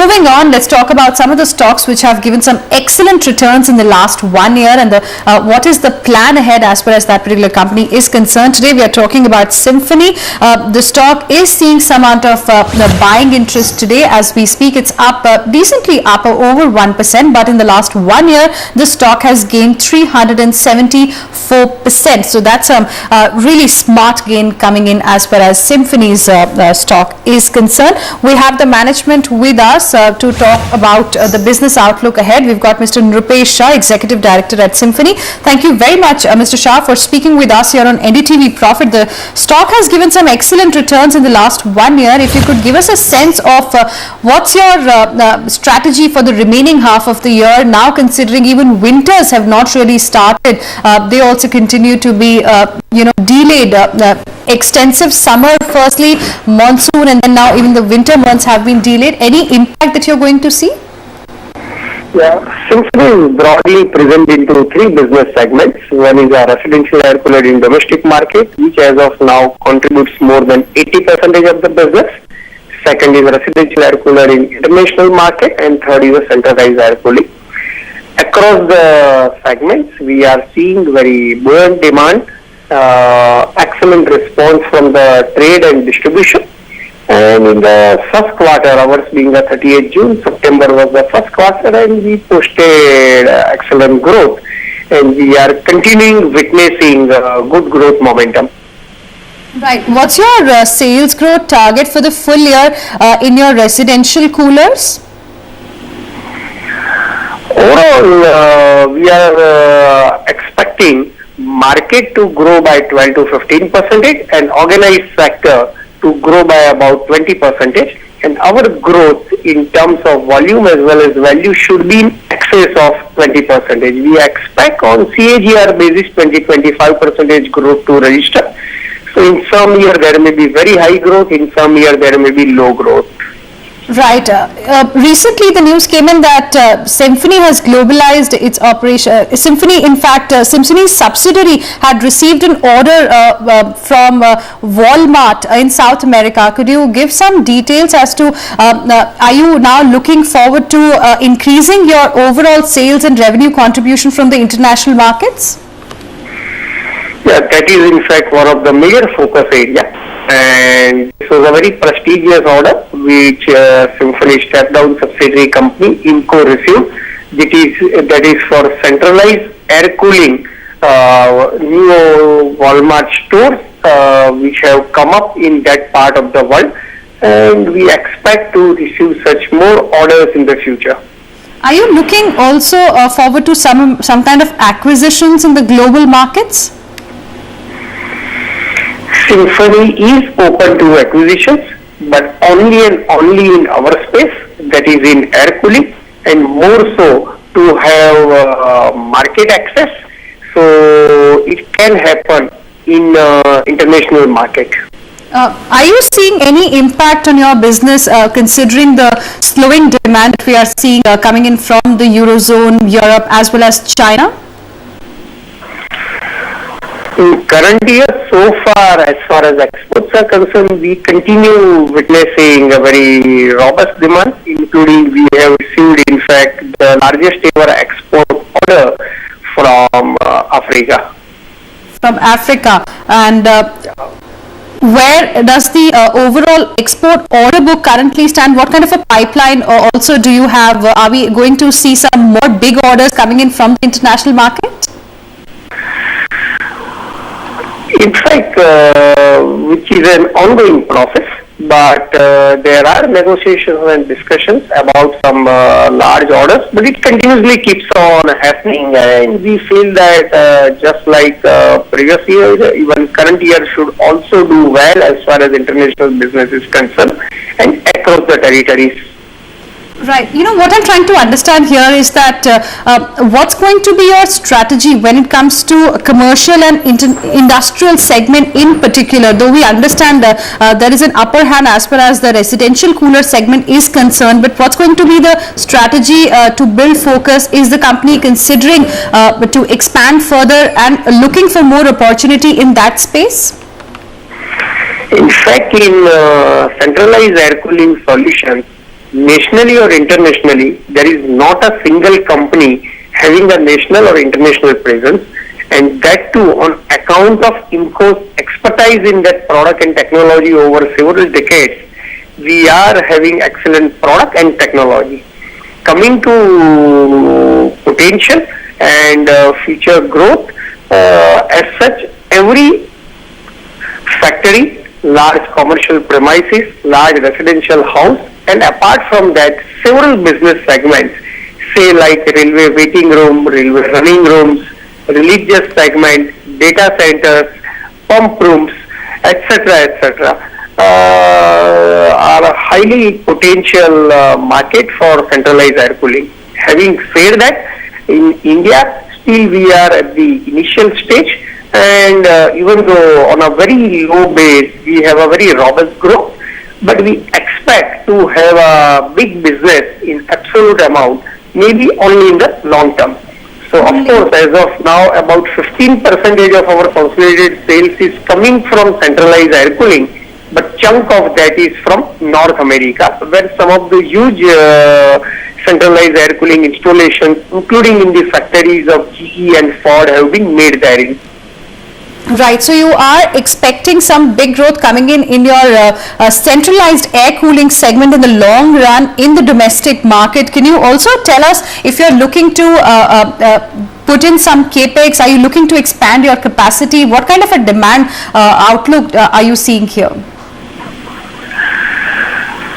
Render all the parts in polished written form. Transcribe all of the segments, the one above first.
Moving on, let's talk about some of the stocks which have given some excellent returns in the last 1 year, and what is the plan ahead as far as that particular company is concerned. Today we are talking about Symphony. The stock is seeing some amount of buying interest today as we speak. It's up decently up over 1%, but in the last 1 year the stock has gained 374%. So that's a really smart gain coming in as far as Symphony's stock is concerned. We have the management with us to talk about the business outlook ahead. We've got Mr. Nrupesh Shah, Executive Director at Symphony. Thank you very much, Mr. Shah, for speaking with us here on NDTV Profit. The stock has given some excellent returns in the last 1 year. If you could give us a sense of what's your strategy for the remaining half of the year now, considering even winters have not really started. They also continue to be delayed. Extensive summer firstly, monsoon, and then now even the winter months have been delayed. Any impact that you're going to see? Yeah, Symphony is broadly present into three business segments. One is a residential air cooler in domestic market, which as of now contributes more than 80% of the business. Second is residential air cooler in international market, and third is a centralized air cooling. Across the segments, we are seeing very buoyant demand, excellent response from the trade and distribution. And in the first quarter, ours being the 30th June, September was the first quarter, and we posted excellent growth. And we are continuing witnessing good growth momentum. Right. What's your sales growth target for the full year in your residential coolers? Overall, we are expecting market to grow by 12 to 15% and organized sector to grow by about 20%, and our growth in terms of volume as well as value should be in excess of 20%. We expect on CAGR basis 20-25% growth to register. So in some year there may be very high growth, in some year there may be low growth. Right. Recently the news came in that Symphony has globalized its operation. Symphony, in fact, Symphony's subsidiary had received an order from Walmart in South America. Could you give some details as to, are you now looking forward to increasing your overall sales and revenue contribution from the international markets? Yeah, that is in fact one of the major focus areas. And this was a very prestigious order which Symphony step-down subsidiary company IMPCO received. That is for centralized air cooling new Walmart stores which have come up in that part of the world, and we expect to receive such more orders in the future. Are you looking also forward to some kind of acquisitions in the global markets? Symphony is open to acquisitions, but only and only in our space, that is in air cooling, and more so to have market access, so it can happen in international market. Are you seeing any impact on your business considering the slowing demand that we are seeing coming in from the Eurozone, Europe as well as China? In current year, so far as exports are concerned, we continue witnessing a very robust demand, including we have received in fact the largest ever export order from Africa. From Africa. And where does the overall export order book currently stand? What kind of a pipeline also do you have? Are we going to see some more big orders coming in from the international market? In fact, which is an ongoing process, but there are negotiations and discussions about some large orders, but it continuously keeps on happening, and we feel that just like previous year, even current year should also do well as far as international business is concerned and across the territories. Right. You know, what I'm trying to understand here is that what's going to be your strategy when it comes to commercial and industrial segment in particular, though we understand that there is an upper hand as far as the residential cooler segment is concerned, but what's going to be the strategy to build focus? Is the company considering to expand further and looking for more opportunity in that space? In fact, in centralized air cooling solutions, nationally or internationally, there is not a single company having a national or international presence, and that too on account of IMPCO's expertise in that product and technology over several decades. We are having excellent product and technology. Coming to potential and future growth, as such, every factory, large commercial premises, large residential house, and apart from that, several business segments, say like railway waiting room, railway running rooms, religious segment, data centers, pump rooms, etc., are a highly potential market for centralized air cooling. Having said that, in India, still we are at the initial stage, and even though on a very low base, we have a very robust growth, but we expect to have a big business in absolute amount, maybe only in the long term. So of course, as of now, about 15% of our consolidated sales is coming from centralized air cooling, but chunk of that is from North America, where some of the huge centralized air cooling installations, including in the factories of GE and Ford, have been made therein. Right, so you are expecting some big growth coming in your centralized air cooling segment in the long run in the domestic market. Can you also tell us if you're looking to put in some capex? Are you looking to expand your capacity? What kind of a demand outlook are you seeing here?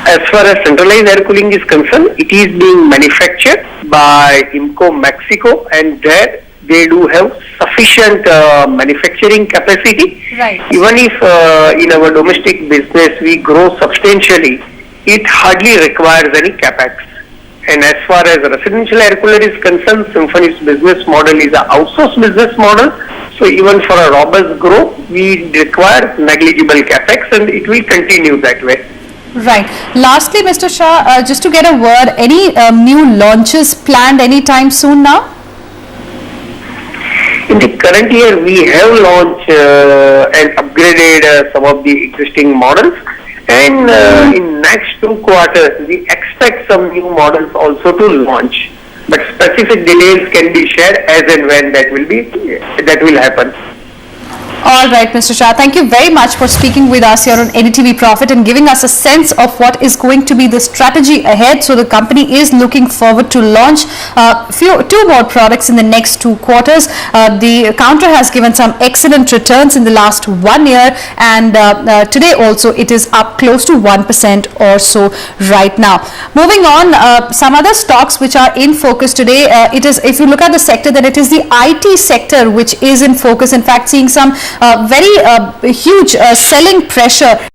As far as centralized air cooling is concerned, it is being manufactured by IMPCO Mexico, and there they do have sufficient manufacturing capacity. Right. Even if in our domestic business we grow substantially, it hardly requires any capex. And as far as residential air cooler is concerned, Symphony's business model is an outsourced business model. So even for a robust growth, we require negligible capex, and it will continue that way. Right. Lastly, Mr. Shah, just to get a word, any new launches planned anytime soon now? In the current year, we have launched and upgraded some of the existing models, and in next 2 quarters, we expect some new models also to launch. But specific details can be shared as and when that will happen. All right, Mr. Shah, thank you very much for speaking with us here on NDTV Profit and giving us a sense of what is going to be the strategy ahead. So the company is looking forward to launch 2 more products in the next 2 quarters. The counter has given some excellent returns in the last 1 year, and today also it is up close to 1% or so right now. Moving on, some other stocks which are in focus today, it is, if you look at the sector, then it is the IT sector which is in focus. In fact, seeing some very huge selling pressure